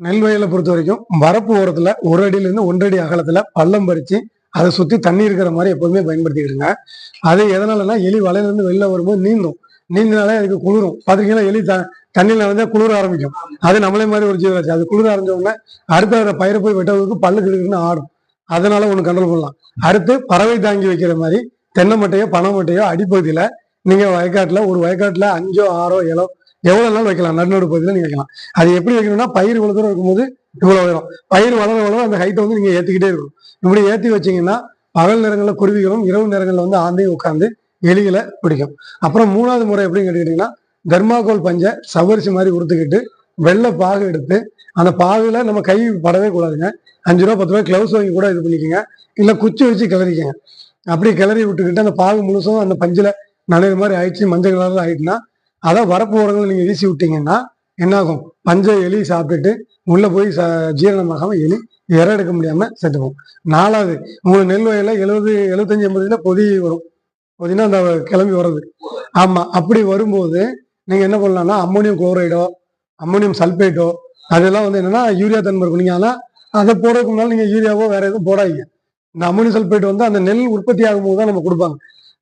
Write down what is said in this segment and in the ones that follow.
நெல் வயலை பொறுத்த வரைக்கும் வரப்பு ஓரத்துல 1 அடியிலிருந்து 1 அடி அகலத்துல பள்ளம் பறிச்சு அதை சுத்தி தண்ணி இருக்கிற மாதிரி எப்போதுமே பயன்படுத்திக்கிடுங்க. அது எதனாலன்னா எலி வலையில இருந்து வெளில வரும்போது நீந்தினாலே அதுக்கு குளிரும். பாத்தீங்கன்னா எலி தண்ணியில வந்து குளிர ஆரம்பிக்கும். அது நம்மளே மாதிரி ஒரு ஜீவராசி. அது குளிர ஆரம்பிச்ச உடனே அடுத்த பயிரை போய் வெட்டவுக்கு பல்லு கிடுக்குன்னு ஆடும். அதனால ஒண்ணு கண்ட்ரோல் பண்ணலாம். அடுத்து பறவை தாங்கி வைக்கிற மாதிரி தென்னை மட்டையோ பனை மட்டையோ அடிப்பகுதியில நீங்க வயக்காட்டுல ஒரு வயக்காட்டுல 5ஓ 6ஓ 7ஓ எவ்வளவு நாள் வைக்கலாம். நடுநடு பகுதியில நீங்க வைக்கலாம். அது எப்படி வைக்கணும்னா பயிர் இவ்வளவு தூரம் இருக்கும்போது இவ்வளவு உயரம் பயிர் வளர வளர அந்த ஹைட்டை வந்து நீங்க ஏத்திக்கிட்டே இருக்கணும். இப்படி ஏத்தி வச்சீங்கன்னா பகல் நேரங்களில் குருவிகளும் இரவு நேரங்களில் வந்து ஆந்தையும் உட்காந்து எலிகளை பிடிக்கும். அப்புறம் 3வது முறை எப்படின்னு கேட்டுக்கிட்டீங்கன்னா தர்மாகோல் பஞ்சை சவரிசி மாதிரி உடுத்துக்கிட்டு வெள்ளை பாகு எடுத்து அந்த பாகுல நம்ம கை படவே கூடாதுங்க. 5 ரூபா 10 ரூபாய் கிளவுஸ் வாங்கி கூட இது பண்ணிக்கோங்க. இல்ல குச்சி வச்சு கிளறிக்கங்க. அப்படி கிளறி விட்டுக்கிட்டு அந்த பாகு முழுசும் அந்த பஞ்சுல நனைவு மாதிரி ஆயிடுச்சு மஞ்சள் கலர்ல ஆயிடுச்சுன்னா அதை வரப்பு ஓரங்களை நீங்க வீசி விட்டீங்கன்னா என்னாகும்? பஞ்சை எலி சாப்பிட்டுட்டு உள்ள போய் ஜீரணமாகாம எலி இற எடுக்க முடியாம செத்துப்போம். 4வது உங்களுக்கு நெல் வயல்ல 70 75 80 பொதி வரும். பொதினா அந்த கிளம்பி வர்றது. ஆமா, அப்படி வரும்போது நீங்க என்ன பண்ணலாம்னா அம்மோனியம் குளோரைடோ அம்மோனியம் சல்பேட்டோ அதெல்லாம் வந்து என்னன்னா யூரியா தன்மை இருக்கும். நீங்க ஆனா அதை போடுறதுக்கு முன்னால நீங்க யூரியாவோ வேற எதுவும் போடாதீங்க. இந்த அம்மோனியம் சல்பேட் வந்து அந்த நெல் உற்பத்தி ஆகும்போது தான் நம்ம கொடுப்பாங்க.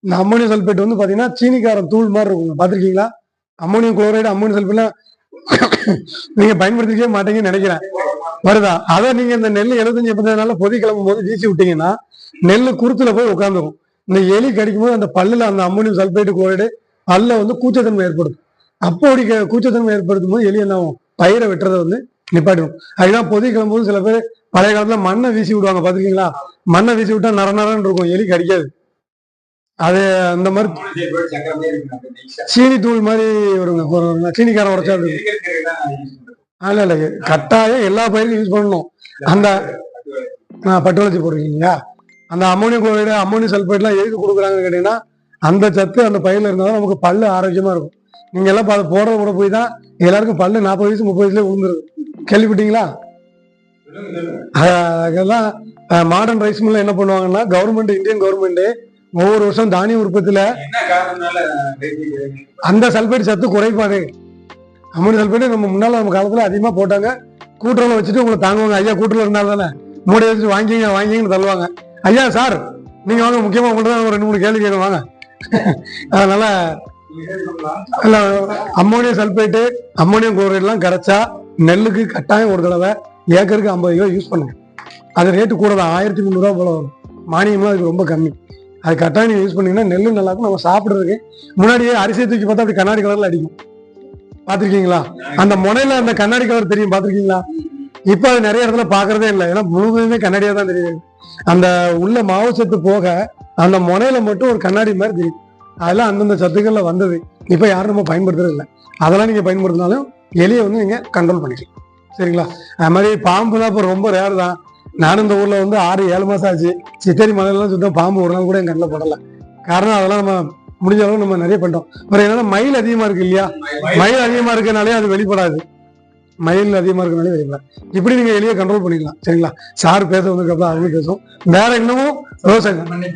இந்த அம்மோனியம் சல்பேட் வந்து பாத்தீங்கன்னா சீனிக்காரம் தூள் மாதிரி இருக்குங்க. பாத்திருக்கீங்களா? அம்மோனியம் குளோரைடு அம்மோனியம் சல்பேட்லாம் நீங்க பயன்படுத்திக்கவே மாட்டீங்கன்னு நினைக்கிறேன். வருதா? அதை நீங்க இந்த நெல் 75 80 நாள்ல பொதி கிளம்பும் போது வீசி விட்டீங்கன்னா நெல் குருத்துல போய் உட்காந்துரும். இந்த எலி கடிக்கும் போது அந்த பல்லுல அந்த அம்மோனியம் சல்பேட் குளோரைடு பல்ல வந்து கூச்சத்தன்மை ஏற்படும். அப்போ அப்படி கூச்சத்தன்மை ஏற்படுத்தும் போது எலி என்ன ஆகும்? பயிரை வெட்டுறதை வந்து நிப்பாட்டிடும். அதுதான் பொதி கிளம்பும்போது சில பேர் பழைய காலத்துல மண்ணை வீசி விடுவாங்க. பாத்திருக்கீங்களா? மண்ணை வீசி விட்டா நரநரன்னு இருக்கும், எலி கடிக்காது. அது அந்த மாதிரி சீனி தூள் மாதிரி வருங்க. சீனிக்காரம் உடைச்சா இல்ல இல்ல கட்டாயம் எல்லா பயிருக்கும் யூஸ் பண்ணணும். அந்த பட்டு வளர்ச்சி போடுவீங்களா? அந்த அம்மோனியம் குளோரைடு அம்மோனியம் சல்பேட்லாம் எதுக்கு கொடுக்குறாங்கன்னு கேட்டீங்கன்னா அந்த சத்து அந்த பயிரில் இருந்தாலும் நமக்கு பல்லு ஆரோக்கியமா இருக்கும். நீங்க எல்லாம் போடுறது கூட போய் தான் எல்லாருக்கும் பல்லு 40 வயசு 30 வயசுல விழுந்துருது. கேள்விப்பட்டீங்களா? அதெல்லாம் மாடர்ன் ரைஸ் மில்ல என்ன பண்ணுவாங்கன்னா இந்தியன் கவர்மெண்ட் ஒவ்வொரு வருஷம் தானிய உற்பத்தியில அந்த சல்பேட் சத்து குறைபாடு அம்மோனியம் சல்பேட் நம்ம முன்னால நம்ம காலத்துல அதிகமா போட்டாங்க. கூட்டுறவுல வச்சுட்டு உங்களை தாங்குவாங்க. ஐயா கூட்டுல இருந்தாலும் தானே மூடை வச்சு வாங்கிங்கன்னு தள்ளுவாங்க. ஐயா சார் நீங்க வாங்க, முக்கியமா உங்கள்ட்ட ஒரு 2 3 கேள்வி கேட்க வாங்க. அதனால அம்மோனியம் சல்பேட்டு அம்மோனியம் குளோரைடு எல்லாம் கிடைச்சா நெல்லுக்கு கட்டாயம் ஒரு தடவை ஏக்கருக்கு 50 கிலோ யூஸ் பண்ணுங்க. அது ரேட்டு கூட தான் 1300 ரூபா போல வரும். மானியம்லாம் அதுக்கு ரொம்ப கம்மி. அது கட்டாயம் நீங்க யூஸ் பண்ணீங்கன்னா நெல்லு நல்லா இருக்கும். நம்ம சாப்பிடுறதுக்கு முன்னாடியே அரிசியை தூக்கி பார்த்தா அப்படி கண்ணாடி கலர்ல அடிக்கும். பாத்திருக்கீங்களா? அந்த முனையில அந்த கண்ணாடி கலர் தெரியும். பாத்திருக்கீங்களா? இப்ப அது நிறைய இடத்துல பாக்குறதே இல்லை. ஏன்னா முழுவதுமே கண்ணாடியா தான் தெரியுது. அந்த உள்ள மாவு சத்து போக அந்த முனையில மட்டும் ஒரு கண்ணாடி மாதிரி தெரியும். அதெல்லாம் அந்தந்த சத்துக்கள்ல வந்தது. இப்ப யாரும் நம்ம பயன்படுத்துறது இல்லை. அதெல்லாம் நீங்க பயன்படுத்தினாலும் எலியை வந்து நீங்க கண்ட்ரோல் பண்ணிக்கலாம். சரிங்களா? அது மாதிரி பாம்பு தான் இப்ப ரொம்ப ரேர் தான். நானும் இந்த ஊர்ல வந்து 6-7 மாசம் ஆச்சு. சித்தரி மலையெல்லாம் சுத்தம் பாம்பு ஒரு நாள் கூட என் கண்ணில் படல. காரணம் அதெல்லாம் நம்ம முடிஞ்ச அளவு நம்ம நிறைய பண்ணிட்டோம். அப்புறம் என்னன்னா மயில் அதிகமா இருக்கு இல்லையா? மயில் அதிகமா இருக்கனாலே அது வெளிப்படாது. மயில் அதிகமா இருக்கனாலே வெளிப்படாது. இப்படி நீங்க எலியை கண்ட்ரோல் பண்ணிக்கலாம். சரிங்களா? சார் பேச வந்ததுக்கு அப்புறம் அவங்களும் பேசும். வேற இன்னமும் யோசனை